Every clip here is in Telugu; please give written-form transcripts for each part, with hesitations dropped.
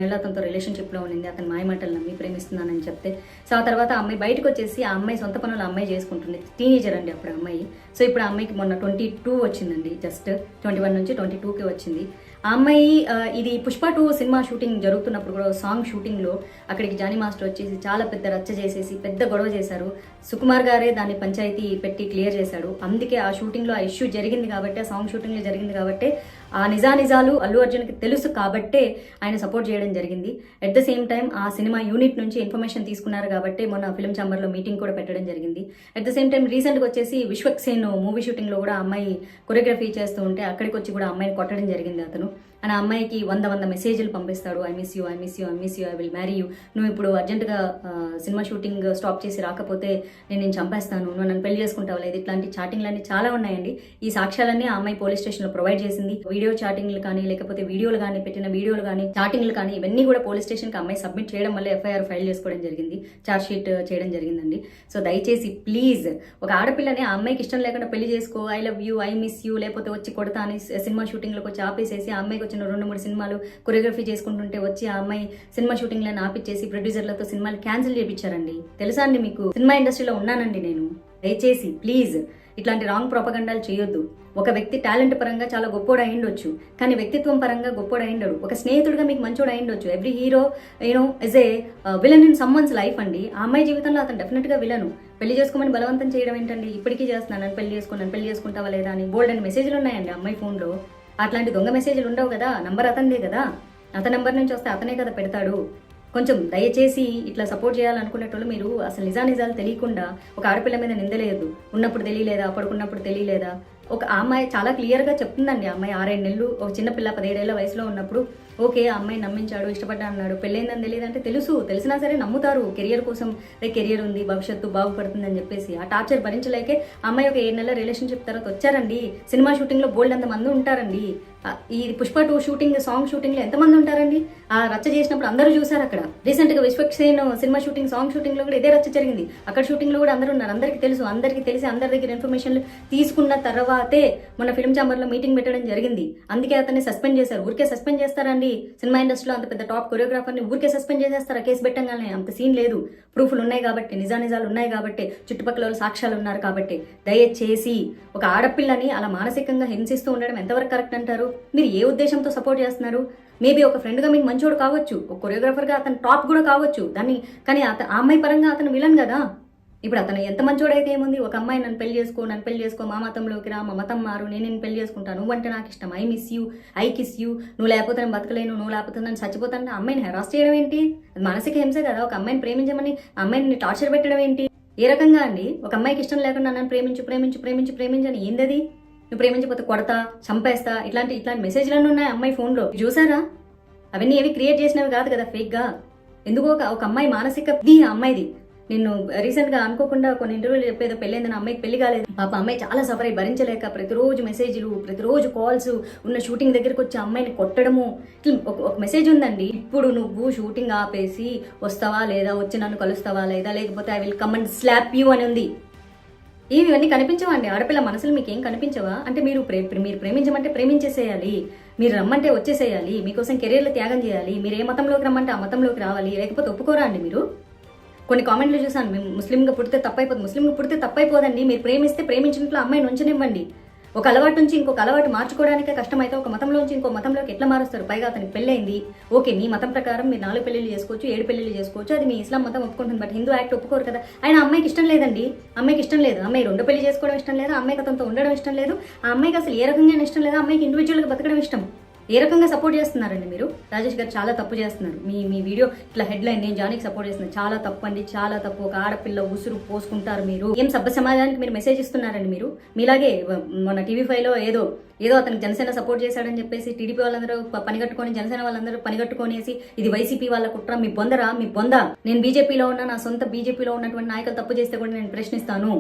నెల అతనితో రిలేషన్షిప్లో ఉండింది. అతను మాయమాటలు నమ్మి ప్రేమిస్తున్నానని చెప్తే, సో ఆ తర్వాత ఆ అమ్మాయి బయటకు వచ్చేసి ఆ అమ్మాయి సొంత పనులు అమ్మాయి చేసుకుంటుంది. టీనేజర్ అండి అప్పుడు అమ్మాయి. సో ఇప్పుడు ఆ అమ్మాయికి మొన్న 22 వచ్చిందండి. జస్ట్ 21 నుంచి 22కి వచ్చింది. ఆ అమ్మాయి ఇది పుష్ప 2 సినిమా షూటింగ్ జరుగుతున్నప్పుడు కూడా సాంగ్ షూటింగ్లో అక్కడికి జానీ మాస్టర్ వచ్చేసి చాలా పెద్ద రచ్చ చేసేసి పెద్ద గొడవ చేశారు. సుకుమార్ గారే దాన్ని పంచాయతీ పెట్టి క్లియర్ చేశాడు. అందుకే ఆ షూటింగ్లో ఆ ఇష్యూ జరిగింది కాబట్టి, ఆ సాంగ్ షూటింగ్లో జరిగింది కాబట్టి, ఆ నిజాలు అల్లు అర్జున్కి తెలుసు కాబట్టే ఆయన సపోర్ట్ చేయడం జరిగింది. అట్ ద సేమ్ టైం ఆ సినిమా యూనిట్ నుంచి ఇన్ఫర్మేషన్ తీసుకున్నారు కాబట్టి మొన్న ఫిల్మ్ ఛాంబర్లో మీటింగ్ కూడా పెట్టడం జరిగింది. అట్ ద సేమ్ టైం రీసెంట్గా వచ్చేసి విశ్వక్సేన్ మూవీ షూటింగ్లో కూడా అమ్మాయి కొరియోగ్రఫీ చేస్తూ ఉంటే అక్కడికి వచ్చి కూడా అమ్మాయిని కొట్టడం జరిగింది అతను. అండ్ ఆ అమ్మాయికి 100 మెసేజ్లు పంపిస్తాడు. I miss you, I miss you, I miss you, I will marry you, నువ్వు ఇప్పుడు అర్జెంటుగా సినిమా షూటింగ్ స్టాప్ చేసి రాకపోతే నేను చంపేస్తాను, నువ్వు నన్ను పెళ్లి చేసుకుంటావు లేదు, ఇట్లాంటి చాటింగ్లన్నీ చాలా ఉన్నాయండి. ఈ సాక్ష్యాలన్నీ ఆ అమ్మాయి పోలీస్ స్టేషన్లో ప్రొవైడ్ చేసింది. వీడియో చాటింగ్లు కానీ, లేకపోతే వీడియోలు కానీ, పెట్టిన వీడియోలు కానీ, చాటింగ్లు కానీ, ఇవన్నీ కూడా పోలీస్ స్టేషన్కి అమ్మాయి సబ్మిట్ చేయడం వల్ల ఎఫ్ఐఆర్ ఫైల్ చేసుకోవడం జరిగింది, ఛార్జ్ షీట్ చేయడం జరిగిందండి. సో దయచేసి ప్లీజ్ ఒక ఆడపిల్లని ఆ అమ్మాయికి ఇష్టం లేకుండా పెళ్లి చేసుకో, I love you, I miss you, లేకపోతే వచ్చి కొడతా అని సినిమా షూటింగ్లోకి వచ్చి ఆపేసేసి ఆ అమ్మాయికి వచ్చిన 2-3 సినిమాలు కొరియోగ్రఫీ చేసుకుంటుంటే వచ్చి ఆ అమ్మాయి సినిమా షూటింగ్లను ఆపిచ్చేసి ప్రొడ్యూసర్లతో సినిమాలు క్యాన్సిల్ చేయించారండి. తెలుసా అండి మీకు? సినిమా ఇండస్ట్రీలో ఉన్నానండి నేను. దయచేసి ప్లీజ్ ఇట్లాంటి రాంగ్ ప్రొపగండాలు చేయొద్దు. ఒక వ్యక్తి టాలెంట్ పరంగా చాలా గొప్పోడు అయిండొచ్చు, కానీ వ్యక్తిత్వం పరంగా గొప్పోడు అయిండడు. ఒక స్నేహితుడిగా మీకు మంచోడు అయిండొచ్చు. Every hero is a villain in someone's life అండి. ఆ అమ్మాయి జీవితంలో అతను డెఫినెట్గా విలను. పెళ్లి చేసుకోమని బలవంతం చేయడం ఏంటండి? ఇప్పటికీ చేస్తున్నాను, పెళ్లి చేసుకుంటావా లేదా అని బోల్డ్ అని మెసేజ్లు ఉన్నాయండి అమ్మాయి ఫోన్లో. అట్లాంటి దొంగ మెసేజ్లు ఉండవు కదా. నంబర్ అతనిదే కదా, అతని నెంబర్ నుంచి వస్తే అతనే కదా పెడతాడు. కొంచెం దయచేసి ఇట్లా సపోర్ట్ చేయాలనుకునేటోళ్ళు మీరు అసలు నిజాలు తెలియకుండా ఒక ఆడపిల్ల మీద నిందలేదు. ఉన్నప్పుడు తెలియలేదా, పడుకున్నప్పుడు తెలియలేదా? ఒక అమ్మాయి చాలా క్లియర్గా చెప్తుందండి. ఆ అమ్మాయి 6-7 నెలలు ఒక చిన్నపిల్ల 17 ఏళ్ల వయసులో ఉన్నప్పుడు ఓకే ఆ అమ్మాయి నమ్మించాడు, ఇష్టపడ్డా అన్నాడు, పెళ్ళైందని తెలియదంటే తెలిసినా సరే నమ్ముతారు. కెరియర్ కోసం కెరియర్ ఉంది, భవిష్యత్తు బాగుపడుతుందని చెప్పేసి ఆ టార్చర్ భరించలేకే అమ్మాయి ఒక 7 నెలల రిలేషన్షిప్ తర్వాత వచ్చారండి. సినిమా షూటింగ్లో బోల్డ్ అంతమంది ఉంటారండి. ఈ పుష్ప 2 షూటింగ్ సాంగ్ షూటింగ్లో ఎంతమంది ఉంటారండి? ఆ రచ్చ చేసినప్పుడు అందరూ చూసారు. అక్కడ రీసెంట్గా విశ్వక్సేన్ సినిమా షూటింగ్ సాంగ్ షూటింగ్లో కూడా ఇదే రచ్చ జరిగింది. అక్కడ షూటింగ్లో కూడా అందరూ ఉన్నారు. అందరికీ తెలిసి అందరి దగ్గర ఇన్ఫర్మేషన్లు తీసుకున్న తర్వాతే మన ఫిల్మ్ ఛాంబర్లో మీటింగ్ పెట్టడం జరిగింది. అందుకే అతన్ని సస్పెండ్ చేశారు. ఊరికే సస్పెండ్ చేస్తారండి? సినిమా ఇండస్ట్రీలో అంత పెద్ద టాప్ కొరియోగ్రాఫర్ని ఊరికే సస్పెండ్ చేసేస్తారా? కేసు పెట్టంగానే అంత సీన్ లేదు. ప్రూఫ్లు ఉన్నాయి కాబట్టి, నిజాలు ఉన్నాయి కాబట్టి, చుట్టుపక్కల సాక్ష్యాలు ఉన్నారు కాబట్టి, దయచేసి ఒక ఆడపిల్లని అలా మానసికంగా హింసిస్తూ ఉండడం ఎంతవరకు కరెక్ట్ అంటారు? మీరు ఏ ఉద్దేశంతో సపోర్ట్ చేస్తున్నారు? మేబీ ఒక ఫ్రెండ్గా మీకు మంచోడు కావచ్చు, ఒక కొరియోగ్రాఫర్గా అతను టాప్ కూడా కావచ్చు, కానీ ఆ అమ్మాయి పరంగా అతను విలన్ కదా. ఇప్పుడు అతను ఎంత మంచోడైతే ఏముంది? ఒక అమ్మాయి నన్ను పెళ్లి చేసుకో, మా మతంలోకి రా, మా మతం మారు, నేను పెళ్లి చేసుకుంటాను, నువ్వంటే నాకు ఇష్టం, I miss you, I kiss you, నువ్వు లేకపోతే నేను బతకలేను, నువ్వు లేకపోతే నన్ను చచ్చిపోతాను. అమ్మాయిని హెరాస్ చేయడం ఏంటి? అది మానసిక హింసే కదా. ఒక అమ్మాయిని ప్రేమించమని అమ్మాయిని టార్చర్ పెట్టడం ఏంటి? ఏ రకంగా అండి? ఒక అమ్మాయికి ఇష్టం లేకుండా నన్ను ప్రేమించని ఏందది? నువ్వు ప్రేమించకపోతే కొడతా, చంపేస్తా, ఇట్లాంటి మెసేజ్లన్నీ ఉన్నాయి అమ్మాయి ఫోన్లో. చూసారా? అవన్నీ ఏవి క్రియేట్ చేసినవి కాదు కదా ఫేక్గా. ఎందుకో ఒక అమ్మాయి మానసిక అమ్మాయిది. నేను రీసెంట్గా అనుకోకుండా కొన్ని ఇంటర్వ్యూలు చెప్పేదో పెళ్ళైందని అమ్మాయికి పెళ్లి కాలేదు. పాప అమ్మాయి చాలా సఫర్ అయ్యి భరించలేక ప్రతిరోజు మెసేజ్లు, ప్రతిరోజు కాల్స్, ఉన్న షూటింగ్ దగ్గరకు వచ్చి అమ్మాయిని కొట్టడము. ఒక మెసేజ్ ఉందండి, ఇప్పుడు నువ్వు షూటింగ్ ఆపేసి వస్తావా లేదా, వచ్చి నన్ను కలుస్తావా లేదా, లేకపోతే I will come and slab you అని ఉంది. ఇవన్నీ కనిపించవా అండి? ఆడపిల్ల మనసులు మీకు ఏం కనిపించవా? అంటే మీరు ప్రేమించమంటే ప్రేమించేసేయాలి, మీరు రమ్మంటే వచ్చేసేయాలి, మీకోసం కెరీర్లు త్యాగం చేయాలి, మీరు ఏ మతంలోకి రమ్మంటే ఆ మతంలోకి రావాలి, లేకపోతే ఒప్పుకోరా అండి? మీరు కొన్ని కామెంట్లు చూసాను, మేము ముస్లింగా పుడితే తప్పైపోదండి, మీరు ప్రేమిస్తే ప్రేమించినట్లు అమ్మాయిని ఉంచనివ్వండి. ఒక అలవాటు నుంచి ఇంకొక అలవాటు మార్చుకోవడానికే కష్టమైతే ఒక మతంలోంచి ఇంకో మతంలోకి ఎట్లా మారుస్తారు? పైగా అతనికి పెళ్ళైంది. ఓకే, మీ మతం ప్రకారం మీరు 4 పెళ్లిళ్ళు చేసుకోవచ్చు, 7 పెళ్లిళ్ళు చేసుకోవచ్చు, అది మీ ఇస్లాం మతం ఒప్పుకుంటుంది. బట్ హిందూ యాక్ట్ ఒప్పుకోరు కదా. ఆయన అమ్మాయికి ఇష్టం లేదండి. అమ్మాయికి ఇష్టం లేదు. అమ్మాయి 2 పెళ్లి చేసుకోవడం ఇష్టం లేదు, అమ్మాయికి అతనితో ఉండడం ఇష్టం లేదు, ఆ అమ్మాయికి అసలు ఏ రకంగా ఇష్టం లేదు, అమ్మాయికి ఇండివిజువల్గా బతకడం ఇష్టం. ఏ రకంగా సపోర్ట్ చేస్తున్నారండి మీరు? రాజేష్ గారు చాలా తప్పు చేస్తున్నారు. మీ వీడియో ఇట్లా హెడ్లైన్ నేను జానీకి సపోర్ట్ చేస్తున్నాను, చాలా తప్పు అండి, చాలా తప్పు. ఒక ఆడపిల్ల ఉసురు పోసుకుంటారు మీరు. ఏం సభ్య సమాజానికి మీరు మెసేజ్ ఇస్తున్నారండి మీరు? మీలాగే మన టీవీ5లో ఏదో అతనికి జనసేన సపోర్ట్ చేశాడని చెప్పేసి టీడీపీ వాళ్ళందరూ పనిగట్టుకొని, జనసేన వాళ్ళందరూ పనిగట్టుకొనేసి ఇది వైసీపీ వాళ్ళ కుట్ర, మీ బొంద. నేను బీజేపీలో ఉన్నా, నా సొంత బీజేపీలో ఉన్నటువంటి నాయకులు తప్పు చేస్తే కూడా నేను ప్రశ్నిస్తాను.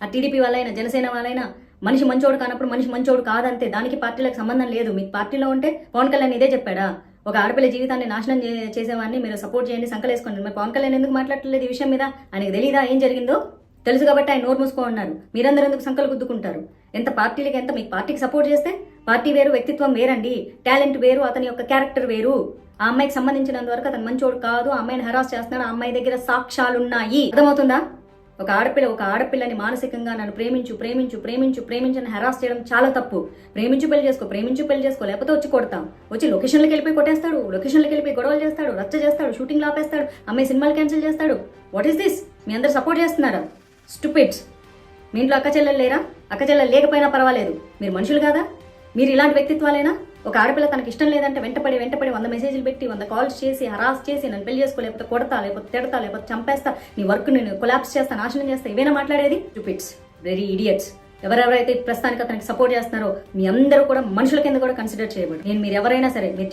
ఆ టీడీపీ వాళ్ళైనా జనసేన వాళ్ళైనా మనిషి మంచోడు కానప్పుడు మనిషి మంచోడు కాదంతే. దానికి పార్టీలకు సంబంధం లేదు. మీ పార్టీలో ఉంటే పవన్ కళ్యాణ్ ఇదే చెప్పాడా? ఒక ఆడపిల్ల జీవితాన్ని నాశనం చేసేవాడిని మీరు సపోర్ట్ చేయండి, సంకలేసుకోండి. మరి పవన్ కళ్యాణ్ ఎందుకు మాట్లాడలేదు ఈ విషయం మీద? ఆయనకు తెలీదా ఏం జరిగిందో? తెలుసు కాబట్టి ఆయన నోరు మూసుకో ఉన్నారు. మీరందరూ ఎందుకు సంకలు గుద్దుకుంటారు? ఎంత పార్టీలకి ఎంత మీకు పార్టీకి సపోర్ట్ చేస్తే పార్టీ వేరు, వ్యక్తిత్వం వేరండి, టాలెంట్ వేరు, అతని యొక్క క్యారెక్టర్ వేరు. ఆ అమ్మాయికి సంబంధించినంత వరకు అతను మంచోడు కాదు, ఆ అమ్మాయిని హెరాస్ చేస్తున్నాడు, ఆ అమ్మాయి దగ్గర సాక్ష్యాలున్నాయి. అర్థమవుతుందా? ఒక ఆడపిల్లని మానసికంగా నన్ను ప్రేమించని హెరాస్ చేయడం చాలా తప్పు. ప్రేమించు పెళ్లి చేసుకో, లేకపోతే వచ్చి కొడతాం. వచ్చి లొకేషన్లకు వెళ్ళిపోయి కొట్టేస్తాడు, లొకేషన్లకు వెళ్ళిపోయి గొడవలు చేస్తాడు, రచ్చ చేస్తాడు, షూటింగ్ ఆపేస్తాడు, అమ్మాయి సినిమాలు క్యాన్సిల్ చేస్తాడు. What is this? మీ అందరు సపోర్ట్ చేస్తున్నారా? స్టూపిడ్స్. మీ ఇంట్లో అక్క చెల్లెలు లేరా? అక్క చెల్లెలు లేకపోయినా పర్వాలేదు, మీరు మనుషులు కాదా? మీరు ఇలాంటి వ్యక్తిత్వాలేనా? ఒక ఆడపిల్ల తనకి ఇష్టం లేదంటే వెంటపడి 100 మెసేజ్లు పెట్టి 100 కాల్స్ చేసి హరాస్ చేసి నన్ను పెళ్లి చేసుకో, లేకపోతే కొడతా, లేకపోతే తిడతా, లేకపోతే చంపేస్తా, నీ వర్క్ నేను కొలాప్స్ చేస్తా, నాశనం చేస్తా, ఇవేనా మాట్లాడేది? Stupids, very idiots. ఎవరెవరైతే ప్రస్తుతానికి అతనికి సపోర్ట్ చేస్తున్నారో మీ అందరూ కూడా మనుషుల కింద కూడా కన్సిడర్ చేయబడు. నేను మీరు ఎవరైనా సరే మీరు